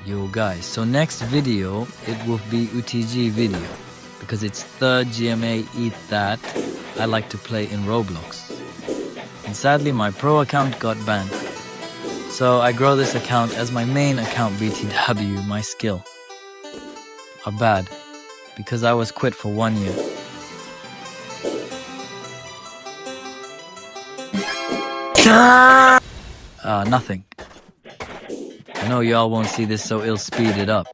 Yo guys, so next video, it will be UTG video. Because it's third GMA Eat That, I like to play in Roblox. And sadly my pro account got banned. So I grow this account as my main account BTW, my skill. Are bad. Because I was quit for 1 year. Nothing. I know y'all won't see this, so it'll speed it up.